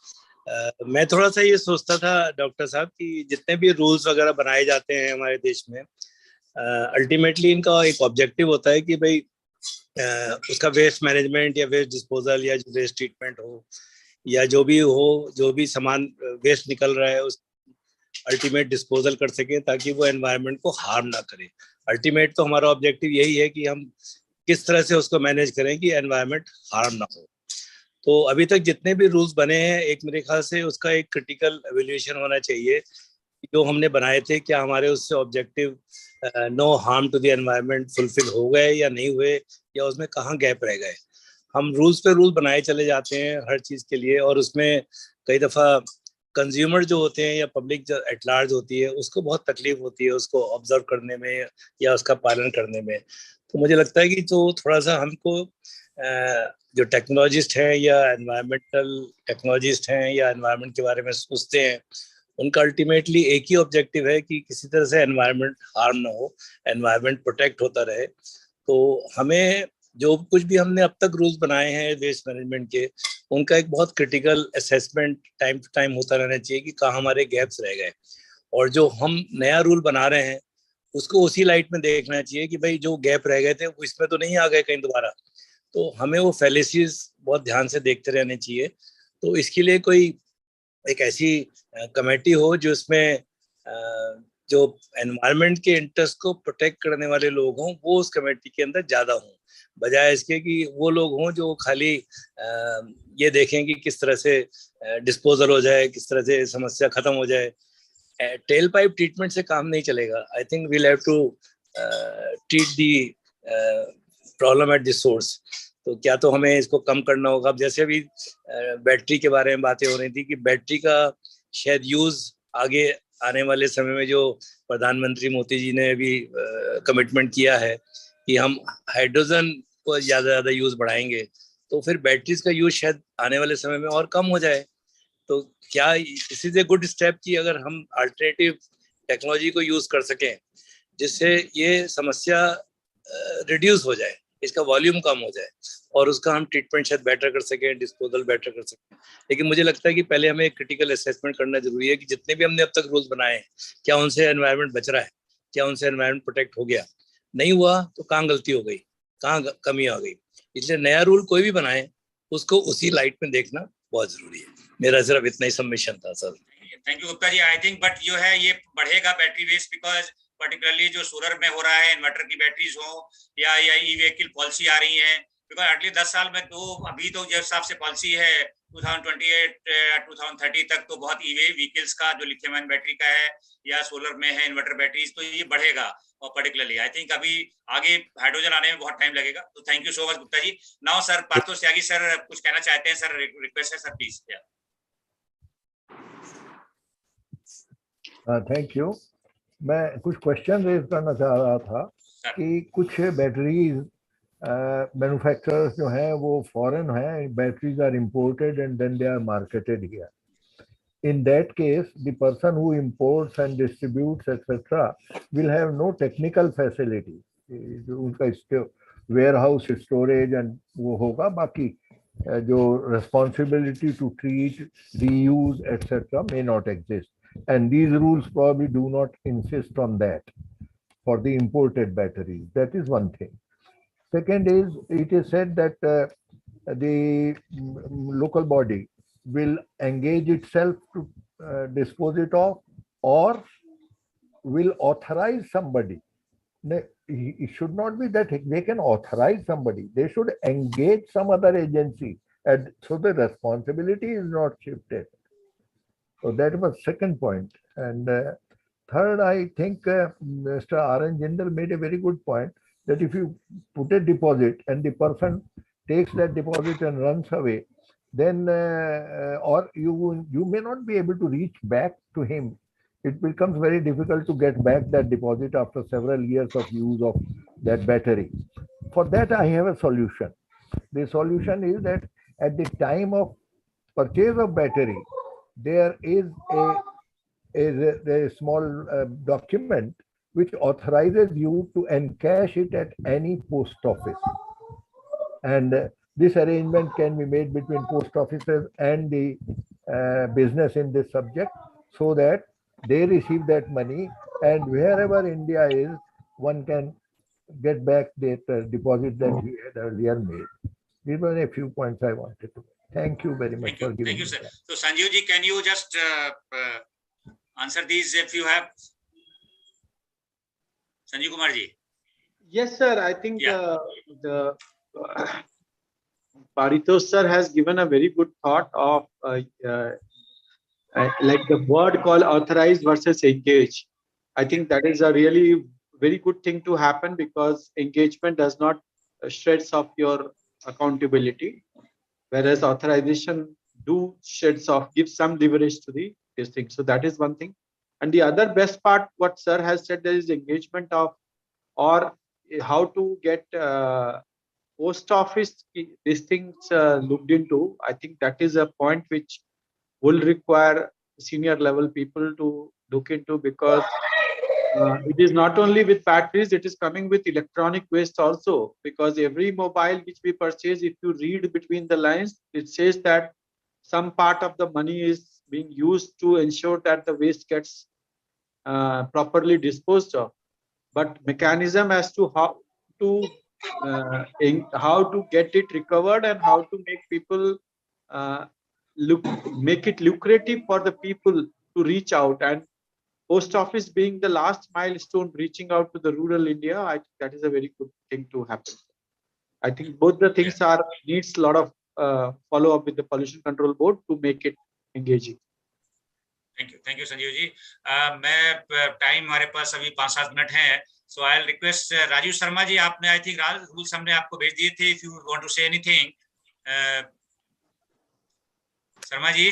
मैं थोड़ा सा ये सोचता था doctor साहब कि जितने भी रूल्स वगैरह बनाए जाते हैं हमारे देश में, अल्टीमेटली इनका एक ऑब्जेक्टिव होता है कि भाई उसका वेस्ट मैनेजमेंट या वेस्ट डिस्पोजल या वेस्ट ट्रीटमेंट हो या जो भी सामान वेस्ट निकल रहा है उस अल्टीमेट डिस्पोजल कर सके ताकि वो एनवायरनमेंट को हार्म ना करे. अल्टीमेट तो हमारा ऑब्जेक्टिव यही है कि हम किस तरह से उसको मैनेज करें कि एनवायरनमेंट हार्म ना हो. तो अभी तक जितने भी रूल्स बने हैं, एक मेरे ख्याल से उसका एक क्रिटिकल एवल्यूएशन होना चाहिए जो हमने बनाए थे, क्या हमारे उससे objective no harm to the environment fulfil हो गए या नहीं हुए, या उसमें कहाँ गैप रह गए. हम रूल्स पे रूल बनाए चले जाते हैं हर चीज के लिए, और उसमें कई दफा कंज्यूमर जो होते हैं या पब्लिक जो एट लार्ज होती है उसको बहुत तकलीफ होती है उसको ऑब्जर्व करने में या उसका पालन करने में. तो मुझे लगता है कि तो थोड़ा सा हमको जो टेक्नोलॉजिस्ट हैं या एनवायरमेंटल टेक्नोलॉजिस्ट हैं या एनवायरनमेंट के बारे में सोचते हैं उनका अल्टीमेटली एक ही ऑब्जेक्टिव है कि किसी तरह से एनवायरनमेंट हार्म ना हो, एनवायरनमेंट प्रोटेक्ट होता रहे। तो हमें जो कुछ भी हमने अब तक रूल्स बनाए हैं वेस्ट मैनेजमेंट के, उनका एक बहुत critical assessment time to time होता रहना चाहिए कि कहाँ हमारे गैप्स रह गए, और जो हम नया रूल बना रहे हैं उसको उसी लाइट में देखना चाहिए कि भाई जो गैप रह गए थे वो इसमें तो नहीं आ गए कहीं दोबारा। तो हमें वो फैलेसीज बहुत ध्यान से देखते रहने चाहिए। तो इसके लिए कोई एक ऐसी कमेटी हो जो इसमें जो एनवायरनमेंट के इंटरेस्ट को प्रोटेक्ट करने वाले लोग हों, वो उस कमेटी के अंदर ज्यादा हों, बजाय इसके कि वो लोग हों जो खाली ये देखें कि किस तरह से डिस्पोजल हो जाए, किस तरह से समस्या खत्म हो जाए। टेल पाइप ट्रीटमेंट से काम नहीं चलेगा। I think we'll have to treat the problem at the source. तो क्या तो हमें इसको कम करना होगा। अब जैसे अभी बैटरी के बारे में बातें हो रही थी कि बैटरी का शायद यूज आगे आने वाले समय में, जो प्रधानमंत्री मोदी जी ने अभी कमिटमेंट किया है कि हम हाइड्रोजन को ज्यादा यूज बढ़ाएंगे, तो फिर बैटरीज का यूज शायद आने वाले समय में और कम हो जाए। तो क्या इसी से गुड स्टेप की अगर हम अल्टरनेटिव टेक्नोलॉजी को यूज कर सकें जिससे ये समस्या रिड्यूस हो जाए, इसका वॉल्यूम कम हो जाए और उसका हम ट्रीटमेंट शायद बेटर कर सकें, डिस्पोजल बेटर कर सकें। लेकिन मुझे लगता है कि पहले हमें एक क्रिटिकल असेसमेंट करना जरूरी है कि जितने भी हमने अब तक रूल्स बनाए हैं, क्या उनसे एनवायरनमेंट बच रहा है, क्या उनसे एनवायरनमेंट प्रोटेक्ट हो गया, नहीं हुआ तो कहाँ गलती हो गई, कहाँ कमी आ गई। इसलिए नया रूल कोई भी बनाए उसको उसी लाइट में देखना बहुत जरूरी है। मेरा सिर्फ इतना ही सबमिशन था sir. Thank you Gupta ji. I think but जो है ये बढ़ेगा बैटरी वेस्ट, बिकॉज पर्टिकुलरली जो सोलर में हो रहा है, इन्वर्टर की बैटरीज हो या ई व्हीकल पॉलिसी आ रही है, बिकॉज अगले 10 साल में तो अभी तो जिस हिसाब से पॉलिसी है 2028 2030 तक तो बहुत ई व्हीकल्स का जो लिथियम आयन बैटरी का है या सोलर में है इन्वर्टर बैटरीज, तो ये बढ़ेगा। और पर्टिकुलरली आई थिंक अभी आगे हाइड्रोजन आने में बहुत टाइम लगेगा। तो thank you so much Gupta ji. Now sir Partho Tyagi sir कुछ कहना चाहते हैं सर, रिक्वेस्ट है सर प्लीज। Thank you. मैं कुछ क्वेश्चन रेज करना चाह रहा था कि कुछ बैटरीज मैन्युफैक्चरर्स जो हैं वो फॉरेन हैं, batteries are imported and then they are marketed here. In that case, the person who imports and distributes etc. will have no technical facility. उनका warehouse storage and वो होगा, बाकी जो responsibility to treat, reuse etc. may not exist. And these rules probably do not insist on that for the imported batteries. That is one thing. Second is, it is said that the local body will engage itself to dispose it of, or will authorize somebody. It should not be that they can authorize somebody. They should engage some other agency, and so the responsibility is not shifted. So that was second point. And third, I think Mr. R.N. Jindal made a very good point that if you put a deposit and the person takes that deposit and runs away, then or you may not be able to reach back to him. It becomes very difficult to get back that deposit after several years of use of that battery. For that, I have a solution. The solution is that at the time of purchase of battery, there is a small document which authorizes you to encash it at any post office. And this arrangement can be made between post offices and the business in this subject, so that they receive that money, and wherever India is, one can get back that deposit that he had earlier made. These were a few points I wanted to make. Thank you very much for giving me. Thank you, sir. So Sanjeev ji, can you just answer these if you have? Sanjeev Kumar ji. Yes, sir. I think the Paritosh sir has given a very good thought of like the word called authorized versus engage. I think that is a really very good thing to happen, because engagement does not shreds off your accountability, whereas authorization do sheds off, give some leverage to this thing. So that is one thing. And the other best part, what sir has said, there is engagement of, or how to get post office these things looked into. I think that is a point which will require senior level people to look into, because it is not only with batteries, it is coming with electronic waste also, because every mobile which we purchase, if you read between the lines, it says that some part of the money is being used to ensure that the waste gets properly disposed of. But mechanism as to how to get it recovered and how to make people make it lucrative for the people to reach out, and post office being the last milestone reaching out to the rural India, I think that is a very good thing to happen. I think both the things are needs a lot of follow up with the pollution control board to make it engaging. Thank you Sanjeev ji. मैं time हमारे पास अभी 5-7 minute हैं, so I will request Rajeev Sharma ji, आपने I think rules हमने आपको भेज दिए थे, if you want to say anything. Sharma ji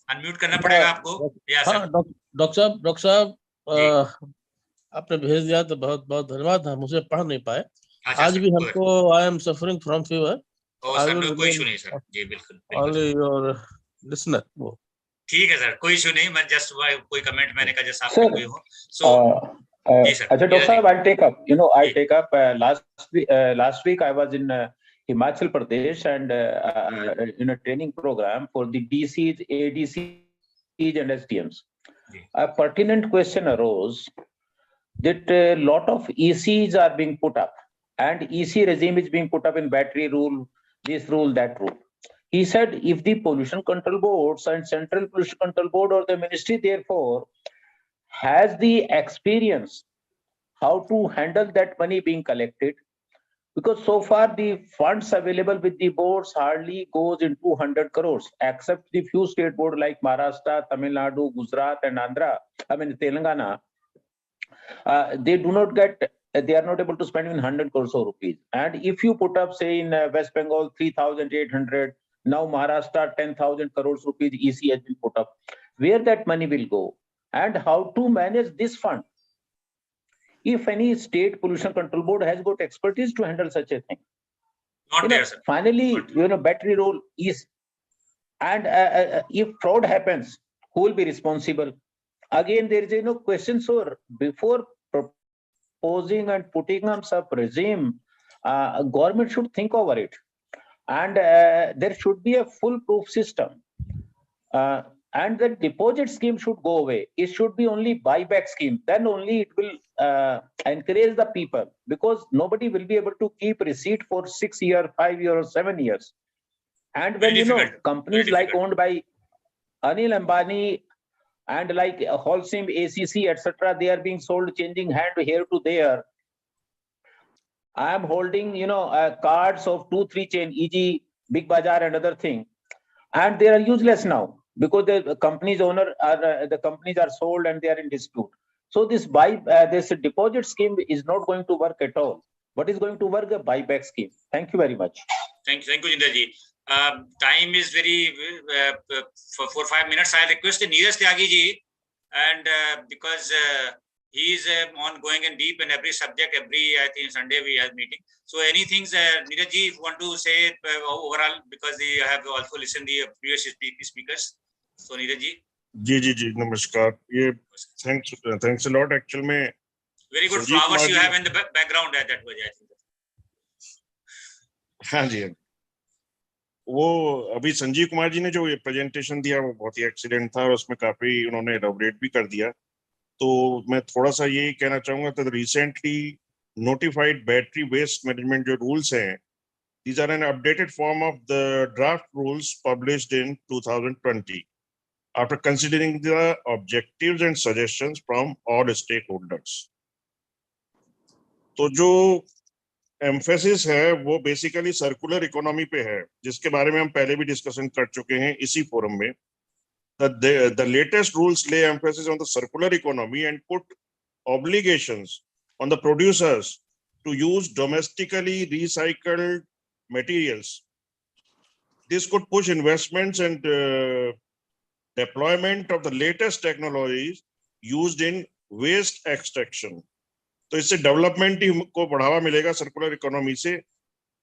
unmute करना पड़ेगा आपको। डॉक्टर साहब आपने भेज दिया तो बहुत बहुत धन्यवाद। हम उसे पढ़ नहीं पाए आज भी हमको। I am suffering from fever. कोई इशू नहीं सर जी, बिल्कुल ओनली योर लिसनर। वो ठीक है सर, कोई इशू नहीं। मैं जस्ट कोई कमेंट मैंने कहा जैसे आपने कोई हो। सो अच्छा डॉक्टर साहब, I'll take up, I take up last week I was in Himachal Pradesh and in a training program for the DCs, ADCs and SDMs. A pertinent question arose that a lot of ECs are being put up, and EC regime is being put up in battery rule, this rule, that rule. He said if the pollution control boards and central pollution control board or the ministry therefore has the experience how to handle that money being collected, because so far the funds available with the boards hardly goes into 200 crores, except the few state boards like Maharashtra, Tamil Nadu, Gujarat and Telangana. They do not get, they are not able to spend even 100 crores of rupees. And if you put up, say in West Bengal 3,800, now Maharashtra 10,000 crores rupees EC has been put up, where that money will go and how to manage this fund? If any state pollution control board has got expertise to handle such a thing. Not there, sir. Finally, battery rule is, and if fraud happens, who will be responsible? Again, there is no question. So before proposing and putting up some regime, government should think over it, and there should be a foolproof system. And the deposit scheme should go away. It should be only buyback scheme. Then only it will encourage the people, because nobody will be able to keep receipt for 6 years, 5 years, or 7 years. And when companies like owned by Anil Ambani and like Holcim, ACC, etc., they are being sold, changing hand here to there. I am holding, cards of 2-3 chain, e.g., Big Bazaar and other thing, and they are useless now, because the company's owner are the companies are sold and they are in dispute. So this this deposit scheme is not going to work at all. What is going to work? A buyback scheme. Thank you very much. Thank you, Jinder ji. Time is very for 4-5 minutes. I request Neeraj Tyagi ji, and because he is ongoing and deep in every subject. I think Sunday we have meeting. So anything, Neeraj ji, if you want to say overall, because they have also listened the previous speakers. So Neeraj ji. जी नमस्कार। ये thanks a lot actually में very good flowers you have in the background that was I think. हाँ जी, वो अभी संजीव कुमार जी ने जो ये presentation दिया वो बहुत ही एक्सीलेंट था, और उसमें काफी उन्होंने एलैबोरेट भी कर दिया। तो मैं थोड़ा सा ये कहना चाहूंगा तो recently notified battery waste management जो रूल्स हैं, these are an updated form of the draft rules published in 2020 after considering the objectives and suggestions from all stakeholders. तो जो एम्फेसिस है वो बेसिकली सर्कुलर इकोनॉमी पे है, जिसके बारे में हम पहले भी डिस्कशन कर चुके हैं इसी फोरम में। The latest rules lay emphasis on the circular economy and put obligations on the producers to use domestically recycled materials. This could push investments and deployment of the latest technologies used in waste extraction. तो इससे development को बढ़ावा मिलेगा circular economy से।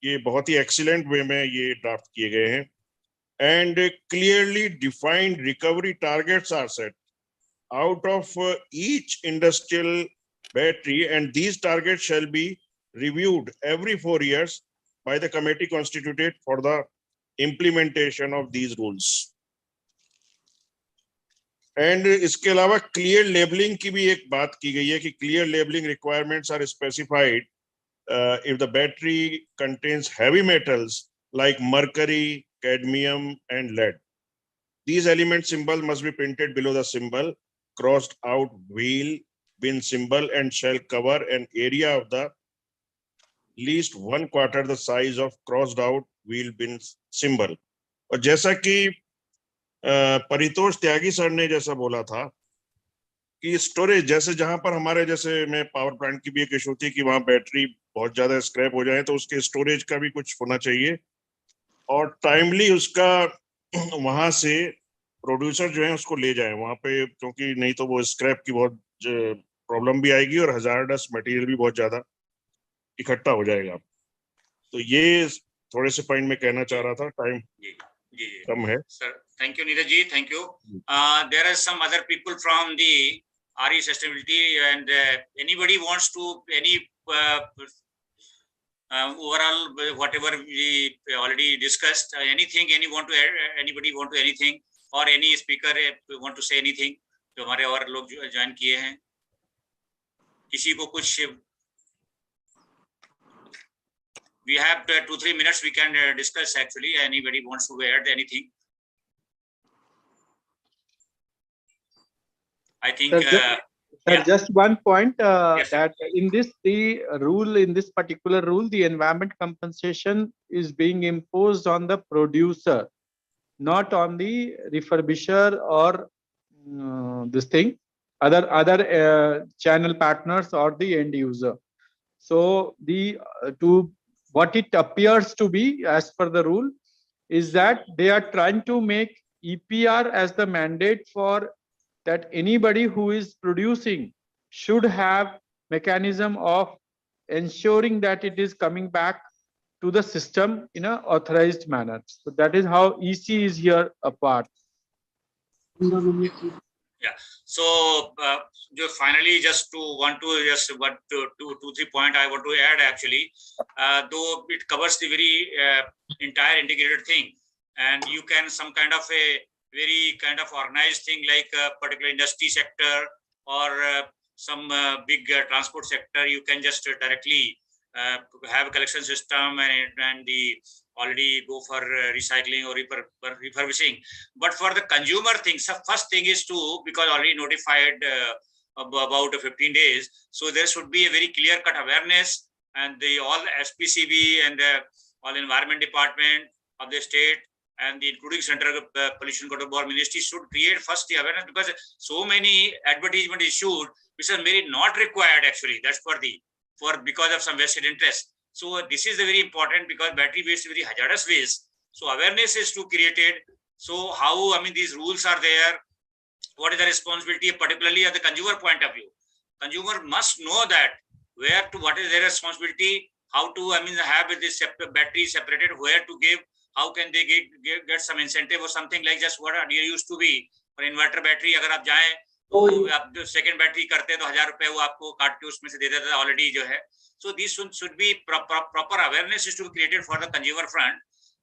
ये बहुत ही excellent वे में ये ड्राफ्ट किए गए हैं। and clearly defined recovery targets are set out of each industrial battery, and these targets shall be reviewed every 4 years by the committee constituted for the implementation of these rules. And इसके अलावा clear labeling की भी एक बात की गई है कि clear labeling requirements are specified if the battery contains heavy metals like mercury, cadmium, and lead. These element symbols must be printed below the symbol, crossed out wheel bin symbol, and shall cover an area of the least 1/4 the size of crossed out wheel bin symbol. और जैसा कि परितोष त्यागी sir ने जैसा बोला था कि storage, जैसे जहां पर हमारे जैसे में पावर प्लांट की भी एक इशू थी कि वहां बैटरी बहुत ज्यादा स्क्रैप हो जाए तो उसके स्टोरेज का भी कुछ होना चाहिए और टाइमली उसका वहां से प्रोड्यूसर जो है उसको ले जाए वहां पे, क्योंकि नहीं तो वो स्क्रैप की बहुत प्रॉब्लम भी आएगी और हजारडस मटेरियल भी बहुत ज्यादा इकट्ठा हो जाएगा. तो ये थोड़े से पॉइंट में कहना चाह रहा था, टाइम कम है. Sir thank you Neeraj ji, thank you. There are some other people from the RE sustainability and anybody wants to overall whatever we already discussed, anything want to add, anybody want to anything or any speaker want to say anything जो हमारे और लोग join किए हैं, किसी को कुछ? We have 2-3 minutes we can discuss actually. Anybody wants to add anything? I think sir, just one point yes, that in this particular rule, the environment compensation is being imposed on the producer, not on the refurbisher or this thing, other channel partners or the end user. So what it appears to be as per the rule is that they are trying to make EPR as the mandate for that anybody who is producing should have mechanism of ensuring that it is coming back to the system in an authorized manner. So that is how EC is here a part. Yeah. So finally, just to 2-3 point I want to add actually, though it covers the very entire integrated thing, and you can some kind of a very kind of organized thing like a particular industry sector or some big transport sector, you can just directly have a collection system and the already go for recycling or refurbishing. But for the consumer things, the first thing is to, because already notified about 15 days, so there should be a very clear-cut awareness, and all SPCB and all environment department of the state and the including Central Pollution Control Board Ministry should create first the awareness, because so many advertisement issued which are very not required actually. That's because of some vested interest. So this is very important because battery waste is very hazardous waste. So awareness is to created. So how, I mean, these rules are there. What is the responsibility, particularly at the consumer point of view? Consumer must know that what is their responsibility, how to, I mean, have this battery separated, where to give, how can they get some incentive or something like just what earlier used to be. For inverter battery, अगर आप जाएं तो आप जो second battery करते तो 1000 रुपए वो आपको काट के उसमें से दे देता already जो है. So this should be proper awareness is to be created for the consumer front.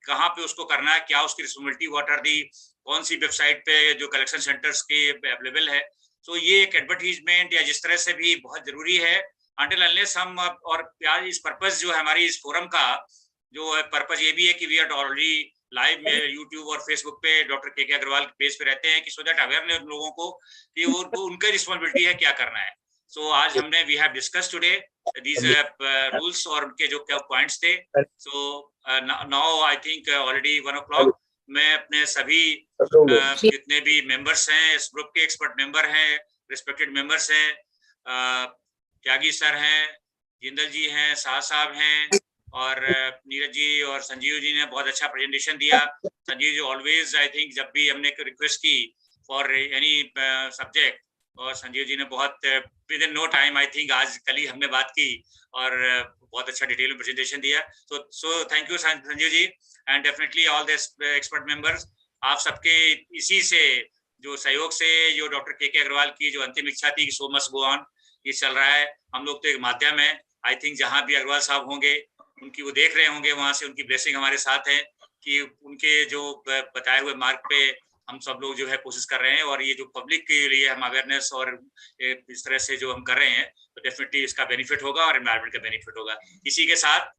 कहाँ पे उसको करना है, क्या उसकी responsibility, what are the, कौन सी वेबसाइट पे जो collection centers के available है. So ये एक advertisement या जिस तरह से भी बहुत जरूरी है. Until unless हम और इस purpose जो है हमारी इस forum का जो purpose ये भी है कि we are already live में YouTube और Facebook पे डॉक्टर के अग्रवाल के पेज पे रहते हैं कि so that awareness लोगों को कि वो उनका responsibility है क्या करना है. So आज हमने we have discussed today these rules और उनके जो क्या points थे. So now I think already 1 o'clock. मैं अपने सभी जितने भी members हैं इस group के expert member हैं, respected members हैं, त्यागी सर हैं, जिंदल जी हैं, शाह साहब हैं और नीरज जी और संजीव जी ने बहुत अच्छा प्रेजेंटेशन दिया. Sanjeev ji always I think जब भी हमने रिक्वेस्ट की for any subject और संजीव जी ने बहुत within no time, I think आज कल ही हमने बात की और बहुत अच्छा डिटेल में प्रेजेंटेशन दिया। So thank you Sanjeev ji, and definitely all the expert members, आप सबके इसी से जो सहयोग से जो डॉक्टर के अग्रवाल की जो अंतिम इच्छा थी कि सो मस्ट गो ऑन, ये चल रहा है। हम लोग तो एक माध्यम है, आई थिंक जहां भी अग्रवाल साहब होंगे उनकी वो देख रहे होंगे, वहां से उनकी ब्लेसिंग हमारे साथ है कि उनके जो बताए हुए मार्ग पे हम सब लोग जो है कोशिश कर रहे हैं, और ये जो पब्लिक के लिए हम अवेयरनेस और इस तरह से जो हम कर रहे हैं, तो डेफिनेटली इसका बेनिफिट होगा और एनवायरनमेंट का बेनिफिट होगा। इसी के साथ